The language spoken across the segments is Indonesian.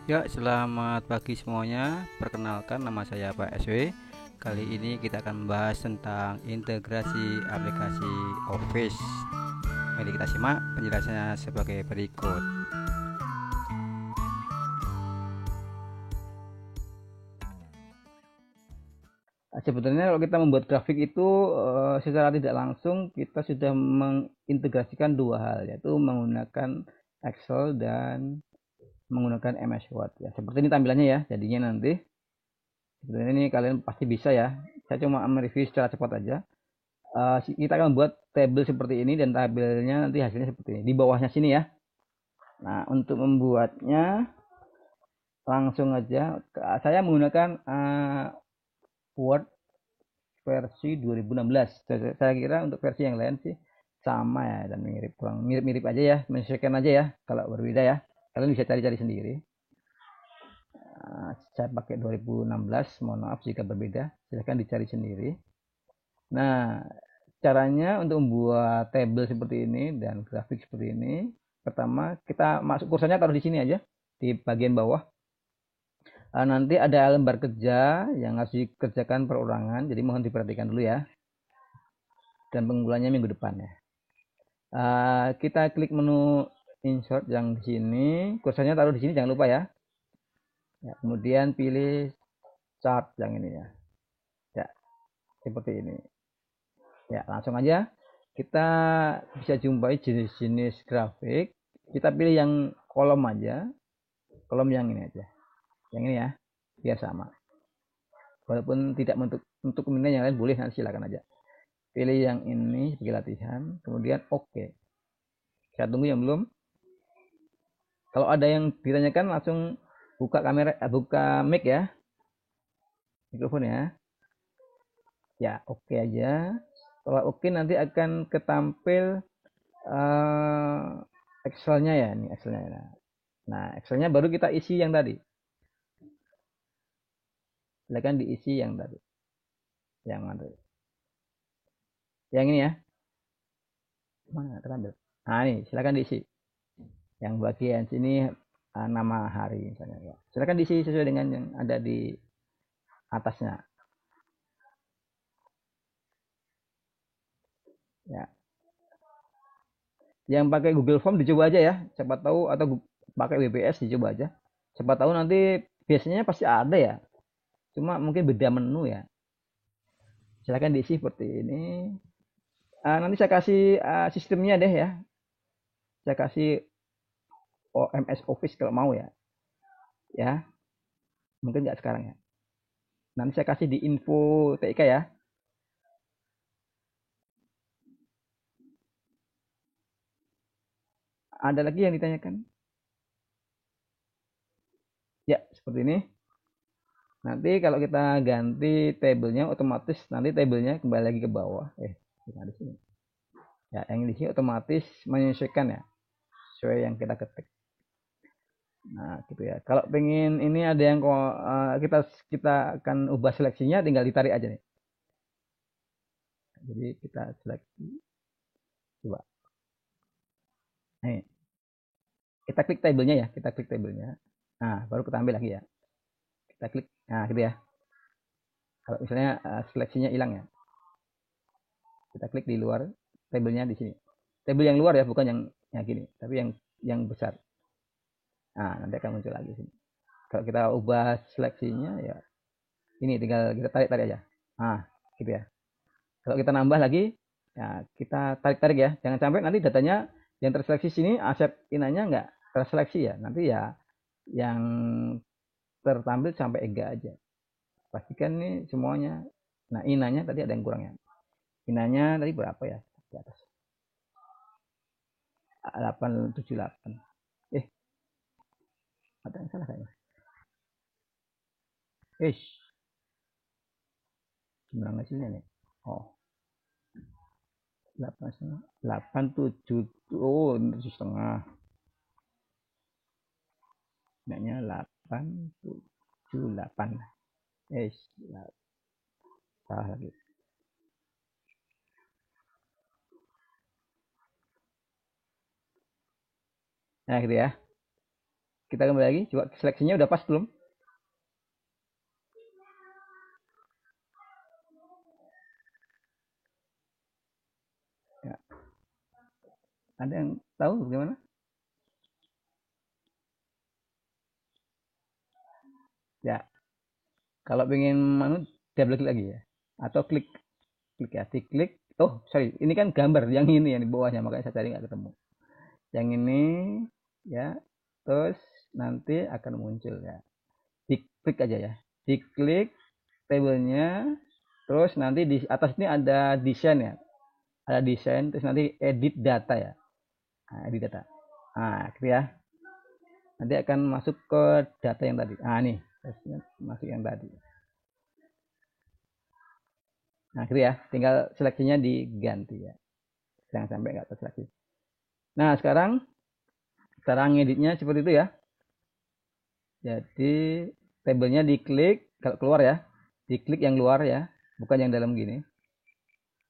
Ya, selamat pagi semuanya. Perkenalkan, nama saya Pak SW. Kali ini kita akan membahas tentang integrasi aplikasi Office. Mari kita simak penjelasannya sebagai berikut. Sebenarnya kalau kita membuat grafik itu secara tidak langsung kita sudah mengintegrasikan dua hal, yaitu menggunakan Excel dan menggunakan MS Word ya. Seperti ini tampilannya ya. Jadinya nanti sebenarnya ini kalian pasti bisa ya. Saya cuma mereview secara cepat aja. Kita akan membuat tabel seperti ini dan tabelnya nanti hasilnya seperti ini. Di bawahnya sini ya. Nah, untuk membuatnya langsung aja saya menggunakan Word versi 2016. Saya kira untuk versi yang lain sih sama ya dan kurang mirip-mirip aja ya, menyesuaikan aja ya. Kalau berbeda ya, kalian bisa cari-cari sendiri. Saya pakai 2016, mohon maaf jika berbeda, silahkan dicari sendiri. Nah, caranya untuk membuat tabel seperti ini dan grafik seperti ini, pertama kita masuk kursornya taruh di sini aja di bagian bawah. Nanti ada lembar kerja yang harus dikerjakan perorangan, jadi mohon diperhatikan dulu ya. Dan pengumpulannya minggu depan ya. Kita klik menu insert yang di sini, kursornya taruh di sini jangan lupa ya. Kemudian pilih chart yang ini ya. Ya, seperti ini. Ya, langsung aja kita bisa jumpai jenis-jenis grafik. Kita pilih yang kolom aja, kolom yang ini aja, yang ini ya, biar sama. Walaupun tidak untuk kemudian yang lain boleh, nanti silakan aja. Pilih yang ini sebagai latihan, kemudian oke. Saya tunggu yang belum. Kalau ada yang ditanyakan langsung buka kamera, buka mic ya, mikrofon ya. Ya oke aja. Setelah oke nanti akan ketampil Excelnya ya, ini Excelnya. Nah, Excelnya baru kita isi yang tadi. Silakan diisi yang tadi. Yang mana? Yang ini ya. Mana terambil? Nah, ini silakan diisi. Yang bagian sini nama hari misalnya ya. Silakan diisi sesuai dengan yang ada di atasnya. Ya. Yang pakai Google Form dicoba aja ya. Siapa tahu, atau pakai WBS dicoba aja. Siapa tahu nanti biasanya pasti ada ya. Cuma mungkin beda menu ya. Silakan diisi seperti ini. Nanti saya kasih sistemnya deh ya. Saya kasih MS Office kalau mau ya. Ya, mungkin nggak sekarang ya. Nanti saya kasih di info TIK ya. Ada lagi yang ditanyakan? Ya, seperti ini. Nanti kalau kita ganti tabelnya, otomatis nanti tabelnya kembali lagi ke bawah. Di sini. Ya, yang di sini otomatis menyesuaikan ya, sesuai yang kita ketik. Nah, gitu ya. Kalau pengen ini ada yang kita akan ubah seleksinya, tinggal ditarik aja nih. Jadi kita seleksi. Coba. Nih. Kita klik tabelnya ya, kita klik tabelnya. Nah, baru kita ambil lagi ya. Kita klik. Nah, gitu ya. Kalau misalnya seleksinya hilang ya. Kita klik di luar tabelnya di sini. Tabel yang luar ya, bukan yang gini, tapi yang besar. Nah, nanti akan muncul lagi sini. Kalau kita ubah seleksinya ya, ini tinggal kita tarik-tarik aja. Nah, gitu ya. Kalau kita nambah lagi, ya kita tarik-tarik ya. Jangan sampai nanti datanya yang terseleksi sini, aset inanya nggak terseleksi ya. Nanti ya yang tertampil sampai EGA aja. Pastikan nih semuanya. Nah, inanya tadi ada yang kurang ya. Inanya tadi berapa ya? Di atas. 878. Ada yang salah kayaknya. Gimana hasilnya nih? Oh, 87, oh 7,5, makanya 878, salah lagi. Nah gitu ya, kita kembali lagi, coba seleksinya udah pas belum? Ya. Ada yang tahu bagaimana? Ya, kalau pengen double klik lagi ya, atau klik ya, diklik. Oh sorry, ini kan gambar yang ini yang di bawahnya, makanya saya cari nggak ketemu. Yang ini ya, terus nanti akan muncul ya, diklik aja ya, diklik tabelnya, terus nanti di atas ini ada desain ya, ada desain, terus nanti edit data ya, nah, edit data, nah gitu ya, nanti akan masuk ke data yang tadi, nah nih masuk yang tadi, nah gitu ya, tinggal seleksinya diganti ya, jangan sampai nggak terseleksi. Nah sekarang cara ngeditnya seperti itu ya, jadi tabelnya diklik, kalau keluar ya diklik yang luar ya, bukan yang dalam gini,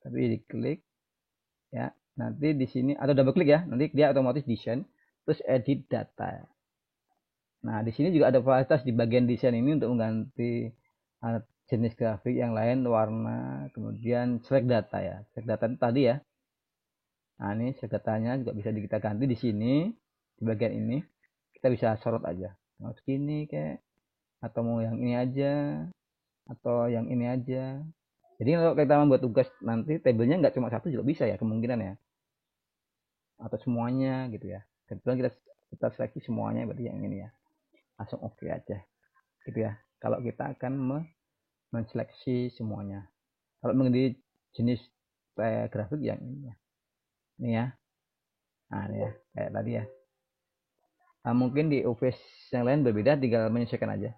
tapi diklik ya, nanti di sini atau double klik ya, nanti dia otomatis desain, terus edit data. Nah di sini juga ada fasilitas di bagian desain ini untuk mengganti jenis grafik yang lain, warna, kemudian select data ya, select data itu tadi ya. Nah ini select datanya juga bisa kita ganti di sini, di bagian ini kita bisa sorot aja, mau segini kayak, atau mau yang ini aja, atau yang ini aja. Jadi kalau kita membuat tugas nanti tabelnya nggak cuma satu juga bisa ya, kemungkinan ya, atau semuanya gitu ya. Kebetulan kita seleksi semuanya, berarti yang ini ya, langsung oke aja gitu ya, kalau kita akan menseleksi semuanya. Kalau menjadi jenis grafik yang ini ya, ini ya, nah ini ya kayak tadi ya. Nah, mungkin di office yang lain berbeda, tinggal menyesuaikan aja.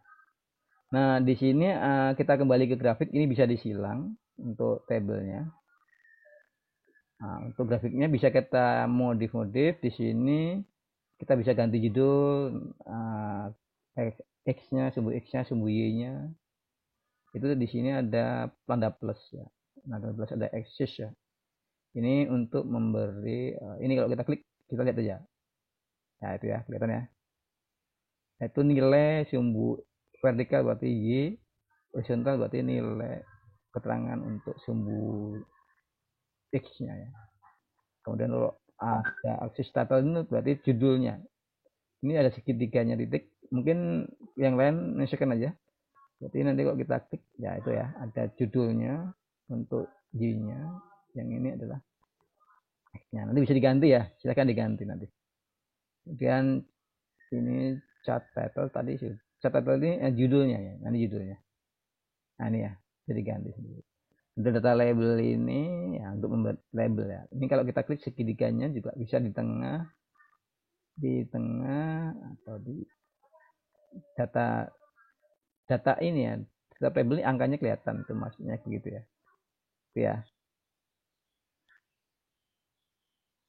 Nah di sini kita kembali ke grafik, ini bisa disilang untuk tabelnya. Nah, untuk grafiknya bisa kita modif di sini, kita bisa ganti judul, X-nya, sumbu X-nya, sumbu Y-nya. Itu di sini ada tanda plus ya. Nah, tanda plus ada axis ya. Ini untuk memberi, ini kalau kita klik, kita lihat aja. Nah, itu ya, kelihatan ya. Itu nilai sumbu vertikal berarti Y, horizontal berarti nilai keterangan untuk sumbu X-nya ya. Kemudian kalau ada aksis title ini berarti judulnya. Ini ada segitiganya titik, mungkin yang lain menyesuaikan aja. Berarti nanti kalau kita klik ya itu ya, ada judulnya untuk Y-nya, yang ini adalah X-nya. Nanti bisa diganti ya, silakan diganti nanti. Kemudian ini chat title tadi sih. Chat title ini judulnya ya, nanti judulnya. Nah ini ya, jadi ganti sendiri. Untuk data label ini ya, untuk membuat label ya. Ini kalau kita klik segitiganya juga bisa di tengah atau di data ini ya, data label ini angkanya kelihatan tuh, maksudnya begitu ya. Itu ya.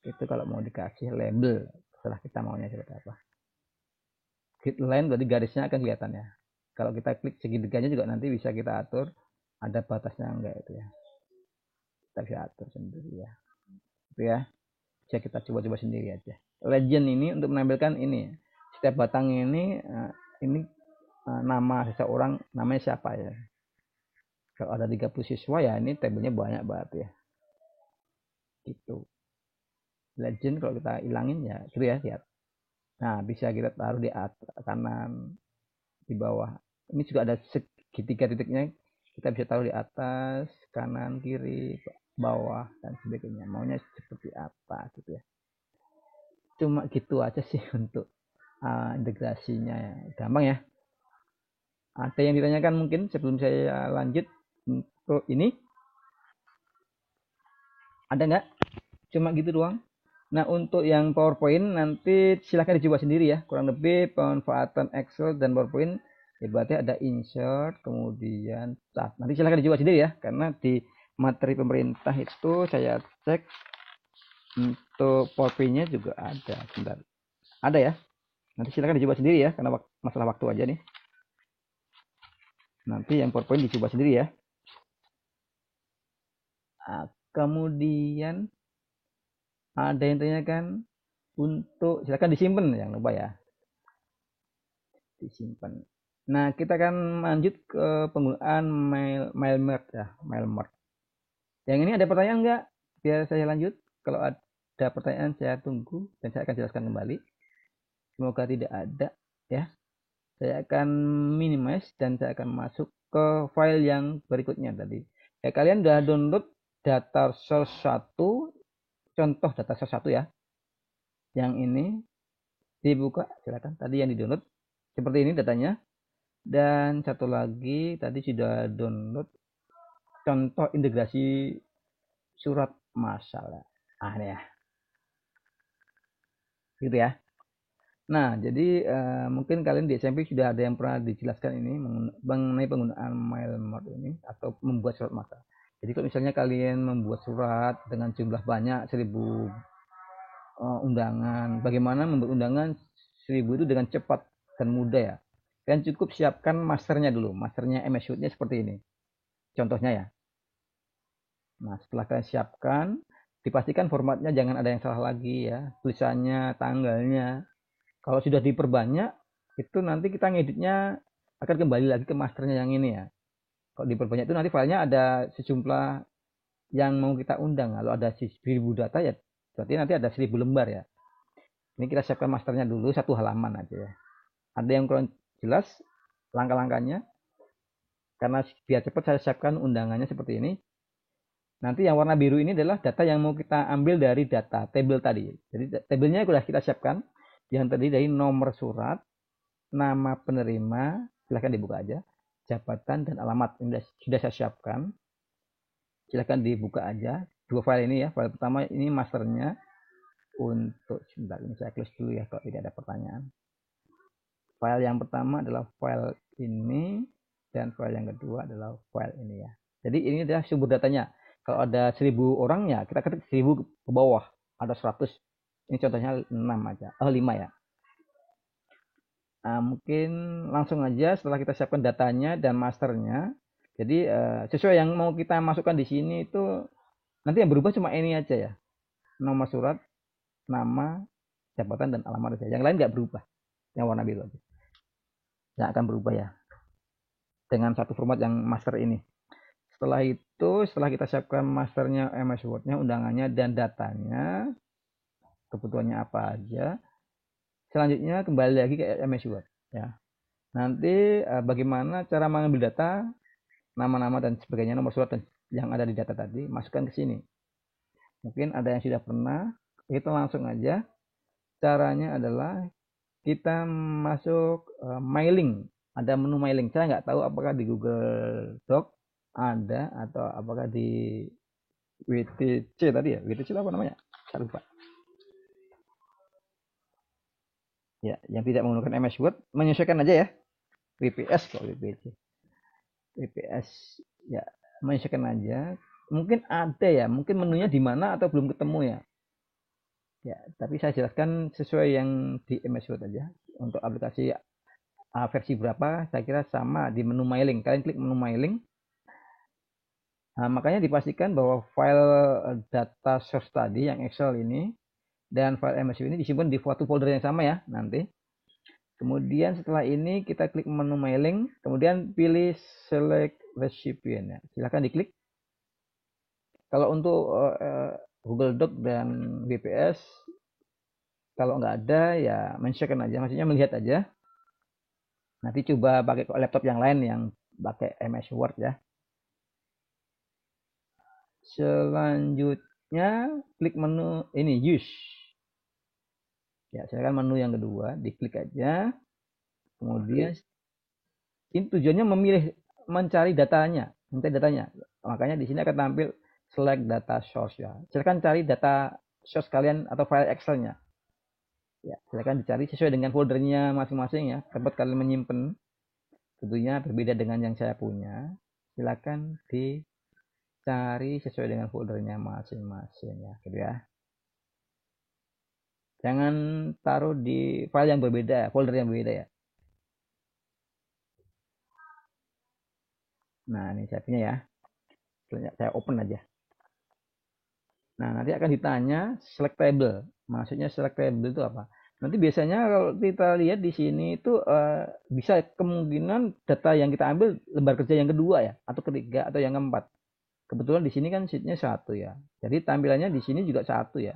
Itu kalau mau dikasih label, setelah kita maunya seperti apa. Grid line berarti garisnya akan kelihatan ya. Kalau kita klik segitiganya juga nanti bisa kita atur ada batasnya enggak itu ya. Kita bisa atur sendiri ya. Itu ya. Bisa kita coba-coba sendiri aja. Legend ini untuk menampilkan ini. Setiap batang ini nama seseorang, namanya siapa ya. Kalau ada 30 siswa ya ini tabelnya banyak banget ya. Gitu. Legend kalau kita hilangin ya gitu ya, lihat. Nah, bisa kita taruh di atas, kanan, di bawah. Ini juga ada segitiga titiknya, kita bisa taruh di atas, kanan, kiri, bawah, dan sebagainya. Maunya seperti apa gitu ya. Cuma gitu aja sih untuk integrasinya ya. Gampang ya. Ada yang ditanyakan mungkin sebelum saya lanjut untuk ini? Ada nggak? Cuma gitu doang. Nah untuk yang PowerPoint nanti silahkan dicoba sendiri ya. Kurang lebih pemanfaatan Excel dan PowerPoint ya, berarti ada insert, kemudian tab. Nanti silahkan dicoba sendiri ya, karena di materi pemerintah itu saya cek Untuk PowerPoint-nya juga ada. Sebentar. Ada ya. Nanti silakan dicoba sendiri ya, karena masalah waktu aja nih. Nanti yang PowerPoint dicoba sendiri ya. Nah, kemudian ada yang tanyakan untuk silakan disimpan, jangan lupa ya, disimpan. Nah, kita akan lanjut ke penggunaan mail merge ya, mail merge. Yang ini ada pertanyaan enggak? Biar saya lanjut. Kalau ada pertanyaan saya tunggu dan saya akan jelaskan kembali. Semoga tidak ada ya. Saya akan minimize dan saya akan masuk ke file yang berikutnya tadi. Kalian udah download data source 1, contoh data source 1 ya. Yang ini dibuka, silakan. Tadi yang di-download seperti ini datanya. Dan satu lagi tadi sudah download contoh integrasi surat masalah. Ah, ini ya. Gitu ya. Nah, jadi mungkin kalian di SMP sudah ada yang pernah dijelaskan ini mengenai penggunaan mail merge ini atau membuat surat masalah. Jadi kalau misalnya kalian membuat surat dengan jumlah banyak 1000 undangan, bagaimana membuat undangan 1000 itu dengan cepat dan mudah ya. Kalian cukup siapkan masternya dulu, masternya MS Word-nya seperti ini. Contohnya ya. Nah, setelah kalian siapkan, dipastikan formatnya jangan ada yang salah lagi ya, tulisannya, tanggalnya. Kalau sudah diperbanyak, itu nanti kita ngeditnya akan kembali lagi ke masternya yang ini ya. Kalau diperbanyak itu nanti filenya ada sejumlah yang mau kita undang. Kalau ada 1000 data ya, berarti nanti ada 1000 lembar ya. Ini kita siapkan masternya dulu, satu halaman aja ya. Ada yang kurang jelas langkah-langkahnya, karena biar cepat saya siapkan undangannya seperti ini. Nanti yang warna biru ini adalah data yang mau kita ambil dari data tabel tadi. Jadi tabelnya sudah kita siapkan, yang terdiri dari nomor surat, nama penerima, silahkan dibuka aja, jabatan dan alamat ini sudah saya siapkan. Silahkan dibuka aja dua file ini ya. File pertama ini masternya. Untuk sebentar ini saya close dulu ya kalau tidak ada pertanyaan. File yang pertama adalah file ini dan file yang kedua adalah file ini ya. Jadi ini adalah sumber datanya. Kalau ada 1000 orang ya kita ketik 1000 ke bawah, ada 100. Ini contohnya 6 aja. 5 ya. Nah, mungkin langsung aja setelah kita siapkan datanya dan masternya. Jadi sesuai yang mau kita masukkan di sini itu nanti yang berubah cuma ini aja ya. Nomor surat, nama, jabatan dan alamat aja. Yang lain nggak berubah. Yang warna biru aja. Yang akan berubah ya. Dengan satu format yang master ini. Setelah itu, setelah kita siapkan masternya, MS Word-nya, undangannya dan datanya, kebutuhannya apa aja. Selanjutnya kembali lagi ke MS Word ya. Nanti bagaimana cara mengambil data, nama-nama dan sebagainya, nomor surat dan yang ada di data tadi, masukkan ke sini. Mungkin ada yang sudah pernah, kita langsung aja. Caranya adalah kita masuk mailing. Ada menu mailing. Saya nggak tahu apakah di Google Doc ada atau apakah di WTC tadi ya. WTC apa namanya? Saya lupa. Ya, yang tidak menggunakan MS Word menyesuaikan aja ya. WPS kok WPC. WPS ya menyesuaikan aja. Mungkin ada ya, mungkin menunya di mana atau belum ketemu ya. Ya, tapi saya jelaskan sesuai yang di MS Word aja. Untuk aplikasi versi berapa, saya kira sama di menu mailing. Kalian klik menu mailing. Nah, makanya dipastikan bahwa file data source tadi yang Excel ini dan file MS Word ini disimpan di suatu folder yang sama ya nanti. Kemudian setelah ini kita klik menu mailing, kemudian pilih select recipient ya. Silahkan diklik. Kalau untuk Google Doc dan WPS, kalau nggak ada ya menyesuaikan aja, maksudnya melihat aja. Nanti coba pakai laptop yang lain yang pakai MS Word ya. Selanjutnya klik menu ini use. Ya, silakan menu yang kedua, diklik aja. Kemudian ini tujuannya mencari datanya, Makanya di sini akan tampil select data source ya. Silakan cari data source kalian atau file Excel-nya. Ya, silakan dicari sesuai dengan foldernya masing-masing ya. Tempat kalian menyimpan tentunya berbeda dengan yang saya punya. Silakan dicari sesuai dengan foldernya masing-masing ya, gitu ya. Jangan taruh di file yang berbeda, folder yang berbeda ya. Nah, ini saya punya ya. Saya open aja. Nah, nanti akan ditanya select table. Maksudnya select table itu apa? Nanti biasanya kalau kita lihat di sini itu bisa kemungkinan data yang kita ambil lembar kerja yang kedua ya, atau ketiga atau yang keempat. Kebetulan di sini kan sheetnya satu ya. Jadi tampilannya di sini juga satu ya.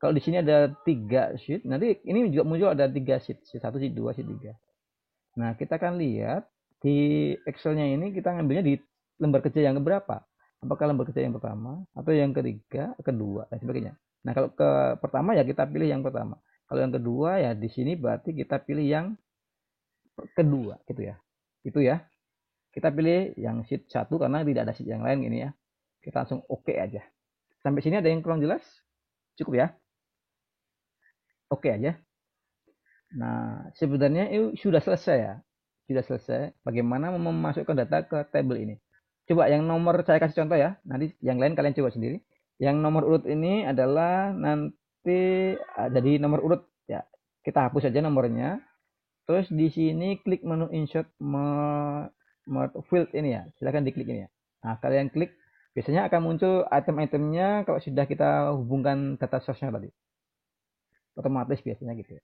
Kalau di sini ada 3 sheet, nanti ini juga muncul ada 3 sheet, sheet 1, sheet 2, sheet 3. Nah, kita akan lihat di Excel-nya ini kita ngambilnya di lembar kerja yang keberapa? Apakah lembar kerja yang pertama atau yang ketiga, kedua dan sebagainya. Nah, kalau ke pertama ya kita pilih yang pertama. Kalau yang kedua ya di sini berarti kita pilih yang kedua gitu ya. Itu ya. Kita pilih yang sheet 1 karena tidak ada sheet yang lain ini ya. Kita langsung oke aja. Sampai sini ada yang kurang jelas? Cukup ya? Oke aja. Nah, sebenarnya itu sudah selesai ya. Sudah selesai bagaimana memasukkan data ke table ini. Coba yang nomor saya kasih contoh ya. Nanti yang lain kalian coba sendiri. Yang nomor urut ini adalah nanti jadi nomor urut ya. Kita hapus saja nomornya. Terus di sini klik menu insert field ini ya. Silahkan diklik ini ya. Nah, kalian klik biasanya akan muncul item-itemnya kalau sudah kita hubungkan data source-nya tadi. Otomatis biasanya gitu ya.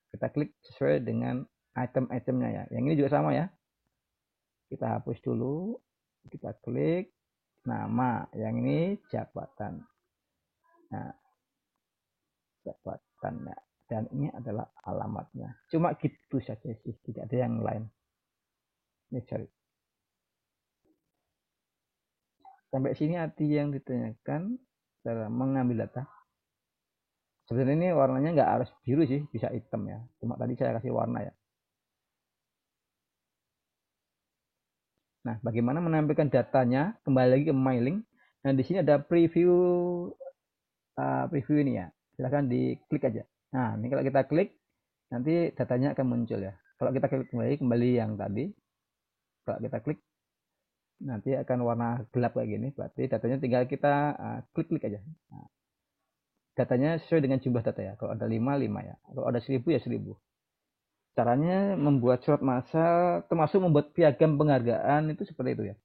Kita klik sesuai dengan item-itemnya ya. Yang ini juga sama ya. Kita hapus dulu. Kita klik nama. Yang ini jabatan. Nah, jabatannya. Dan ini adalah alamatnya. Cuma gitu saja sih. Tidak ada yang lain. Ini cari. Sampai sini arti yang ditanyakan cara mengambil data. Sebenarnya ini warnanya nggak harus biru sih. Bisa hitam ya. Cuma tadi saya kasih warna ya. Nah, bagaimana menampilkan datanya? Kembali lagi ke mailing. Nah, di sini ada preview ini ya. Silahkan diklik aja. Nah, ini kalau kita klik, nanti datanya akan muncul ya. Kalau kita klik kembali yang tadi. Kalau kita klik, nanti akan warna gelap kayak gini. Berarti datanya tinggal kita klik-klik aja. Nah, datanya sesuai dengan jumlah data ya. Kalau ada 5, 5 ya. Kalau ada 1000 ya 1000. Caranya membuat surat massal, termasuk membuat piagam penghargaan itu seperti itu ya.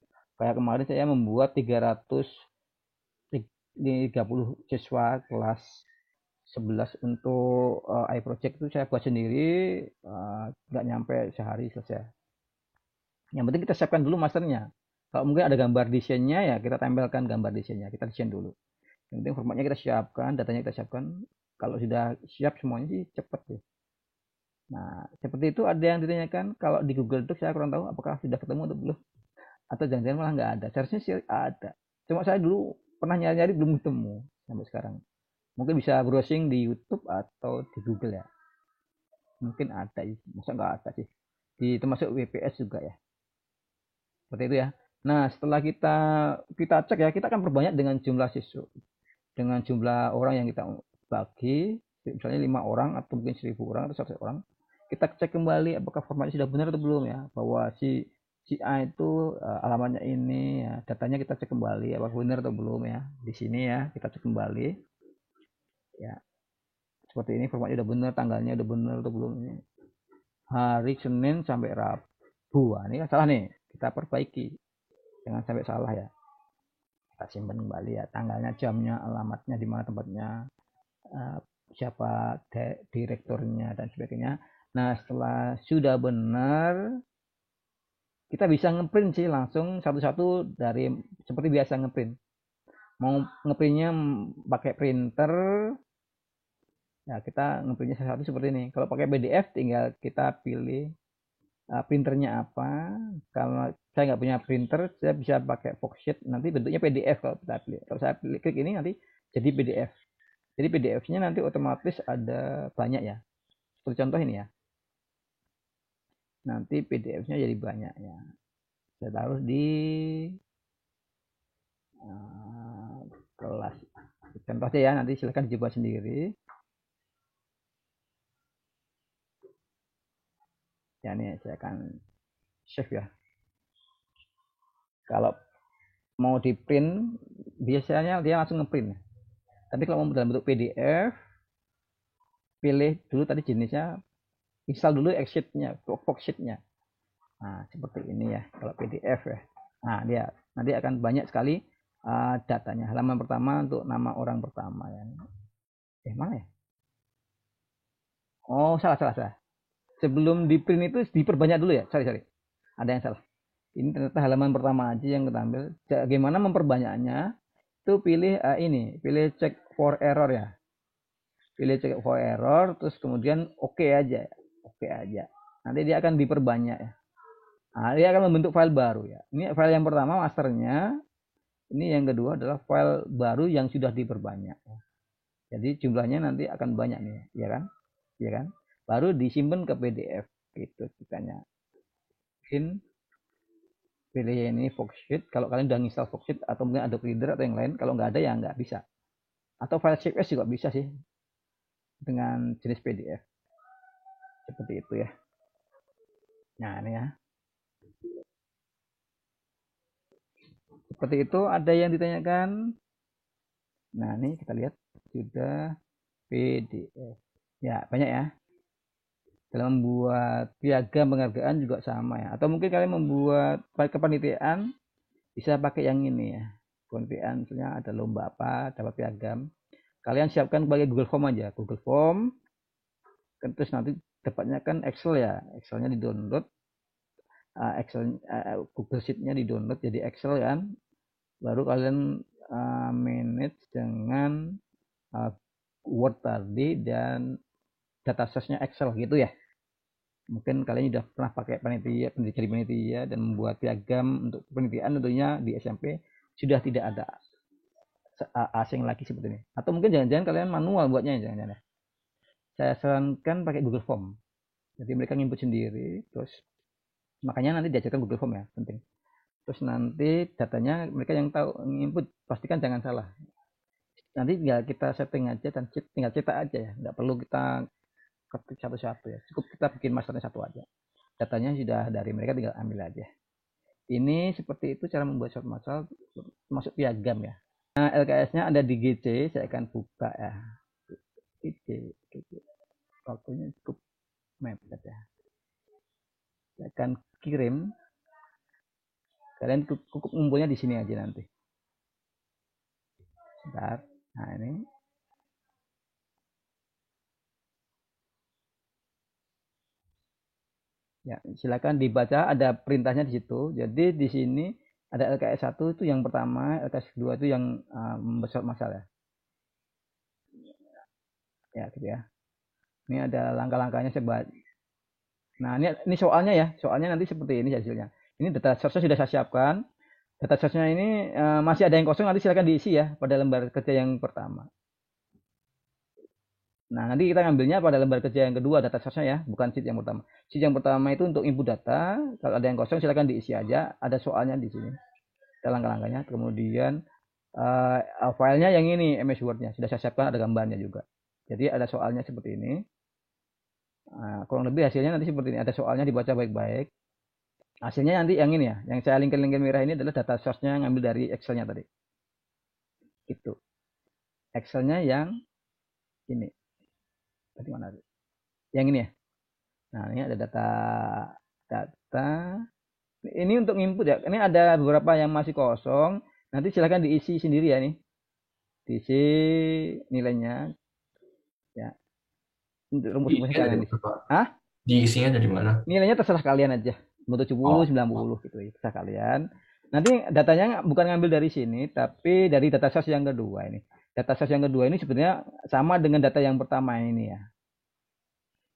Kayak kemarin saya membuat 330 siswa kelas 11 untuk iProject itu saya buat sendiri, nggak nyampe sehari selesai. Yang penting kita siapkan dulu masternya. Kalau mungkin ada gambar desainnya ya kita tempelkan gambar desainnya, kita desain dulu. Yang penting formatnya kita siapkan, datanya kita siapkan. Kalau sudah siap semuanya sih cepet deh. Nah, seperti itu ada yang ditanyakan kalau di Google Docs saya kurang tahu apakah sudah ketemu atau belum. Atau jangan-jangan malah nggak ada. Seharusnya sih ada. Cuma saya dulu pernah nyari-nyari belum ketemu sampai sekarang. Mungkin bisa browsing di YouTube atau di Google ya. Mungkin ada sih. Masa nggak ada sih. Termasuk WPS juga ya. Seperti itu ya. Nah, setelah kita cek ya, kita akan perbanyak dengan jumlah siswa. Dengan jumlah orang yang kita bagi, misalnya 5 orang atau mungkin 1000 orang atau 100 orang. Kita cek kembali apakah formatnya sudah benar atau belum ya. Bahwa si A itu alamatnya ini ya, datanya kita cek kembali apakah benar atau belum ya. Di sini ya, kita cek kembali. Ya, seperti ini formatnya udah benar, tanggalnya udah benar atau belum ini. Hari Senin sampai Rabu. Nah, ini kan salah nih. Kita perbaiki. Jangan sampai salah ya. Kita simpan kembali ya. Tanggalnya, jamnya, alamatnya, di mana tempatnya, siapa direkturnya dan sebagainya. Nah, setelah sudah benar, kita bisa ngeprint sih langsung satu-satu dari seperti biasa ngeprint. Mau ngeprintnya pakai printer, ya kita ngeprintnya satu-satu seperti ini. Kalau pakai PDF tinggal kita pilih printernya apa. Kalau saya nggak punya printer, saya bisa pakai Foxsheet. Nanti bentuknya PDF kalau kita pilih. Kalau saya klik ini nanti jadi PDF. Jadi PDF-nya nanti otomatis ada banyak ya. Seperti contoh ini ya. Nanti PDF-nya jadi banyak ya. Saya taruh di kelas. Contohnya ya, nanti silahkan dicoba sendiri. Ya ini saya akan save ya. Kalau mau di print, biasanya dia langsung ngeprint. Tapi kalau mau dalam bentuk PDF, pilih dulu tadi jenisnya, install dulu Exit-nya, Foxit-nya. Nah, seperti ini ya kalau PDF ya. Nah, dia nanti akan banyak sekali datanya. Halaman pertama untuk nama orang pertama ya. Mana ya? Oh, salah. Sebelum di print itu diperbanyak dulu ya. Sorry. Ada yang salah. Ini ternyata halaman pertama aja yang kita ambil. Bagaimana memperbanyaknya? Itu pilih check for error ya. Pilih check for error, terus kemudian oke aja. Nanti dia akan diperbanyak ya. Nah, dia akan membentuk file baru ya. Ini file yang pertama masternya. Ini yang kedua adalah file baru yang sudah diperbanyak. Jadi jumlahnya nanti akan banyak nih, ya kan? Baru disimpan ke PDF gitu ceritanya. Pilih ini Foxit. Kalau kalian udah install Foxit atau mungkin Adobe Reader atau yang lain, kalau nggak ada ya nggak bisa. Atau file CSV juga bisa sih dengan jenis PDF. Seperti itu ya. Nah ini ya. Seperti itu, ada yang ditanyakan? Nah ini kita lihat sudah PDF. Ya banyak ya. Dalam membuat piagam penghargaan juga sama ya. Atau mungkin kalian membuat kepanitiaan bisa pakai yang ini ya. Kepanitiaan misalnya ada lomba apa, dapat piagam. Kalian siapkan pakai Google Form aja. Google Form. Terus nanti dapatnya kan Excel ya. Excelnya di-download. Google Sheet-nya di-download jadi Excel kan. Baru kalian manage dengan Word tadi dan data source-nya Excel gitu ya. Mungkin kalian sudah pernah pakai panitia dan membuat piagam untuk penelitian tentunya di SMP sudah tidak ada asing lagi seperti ini. Atau mungkin jangan-jangan kalian manual buatnya jangan-jangan. Saya sarankan pakai Google Form. Jadi mereka nginput sendiri, terus makanya nanti diajarkan Google Form ya, penting. Terus nanti datanya mereka yang tahu nginput, pastikan jangan salah. Nanti tinggal kita setting aja dan tinggal cetak aja ya, nggak perlu kita ketik satu-satu ya, cukup kita bikin masternya satu aja. Datanya sudah dari mereka, tinggal ambil aja. Ini seperti itu cara membuat short masal masuk piagam ya. Nah, LKS-nya ada di GC, saya akan buka ya. GC. Waktunya cukup mepet ya. Saya akan kirim. Kalian cukup ngumpulnya di sini aja nanti. Sebentar. Nah, ini. Ya, silakan dibaca, ada perintahnya di situ. Jadi di sini ada LKS 1 itu yang pertama, LKS 2 itu yang membesar masalah. Ya, gitu ya. Ini ada langkah-langkahnya sebat. Nah, ini soalnya ya. Soalnya nanti seperti ini hasilnya. Ini data source sudah saya siapkan. Data source-nya ini masih ada yang kosong, nanti silakan diisi ya pada lembar kerja yang pertama. Nah, nanti kita ngambilnya pada lembar kerja yang kedua, data source-nya ya, bukan sheet yang pertama. Sheet yang pertama itu untuk input data. Kalau ada yang kosong silakan diisi aja. Ada soalnya di sini. Ada langkah-langkahnya. Kemudian filenya yang ini, MS Word-nya. Sudah saya siapkan, ada gambarnya juga. Jadi ada soalnya seperti ini. Nah, kurang lebih hasilnya nanti seperti ini. Ada soalnya, dibaca baik-baik. Hasilnya nanti yang ini ya. Yang saya lingkar-lingkar merah ini adalah data source-nya ngambil dari Excel-nya tadi. Itu. Excel-nya yang ini. Tadi mana? Yang ini ya. Nah, ini ada data. Ini untuk input ya. Ini ada beberapa yang masih kosong. Nanti silahkan diisi sendiri ya nih. Diisi nilainya. Ya. Untuk rumus-rumusnya kalian diisi. Hah? Diisinya dari mana? Nilainya terserah kalian aja. Mau 70, 90 gitu. Terserah kalian. Nanti datanya bukan ngambil dari sini, tapi dari data source yang kedua ini. Data source yang kedua ini sebenarnya sama dengan data yang pertama ini ya.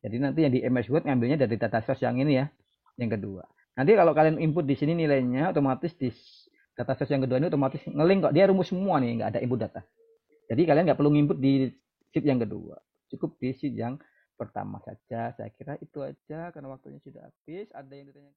Jadi nanti yang di MS Word ngambilnya dari data source yang ini ya, yang kedua. Nanti kalau kalian input di sini nilainya, otomatis di data source yang kedua ini otomatis ngelink kok. Dia rumus semua nih, nggak ada input data. Jadi kalian nggak perlu input di sheet yang kedua. Cukup di sheet yang pertama saja. Saya kira itu aja karena waktunya sudah habis. Ada yang ditanya?